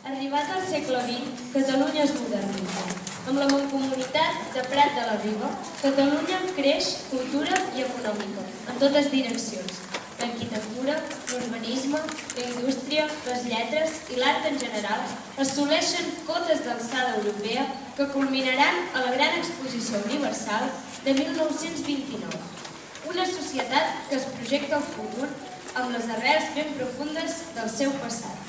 Arribat al segle XX, Catalunya es modernitza. Amb la Mancomunitat de Prat de la Riba, Catalunya creix cultura i econòmica, en totes direccions. L'arquitectura, l'urbanisme, la indústria, les lletres i l'art en general assoleixen cotes d'alçada europea que culminaran a la Gran Exposició Universal de 1929. Una societat que es projecta al futur amb les arrels ben profundes del seu passat.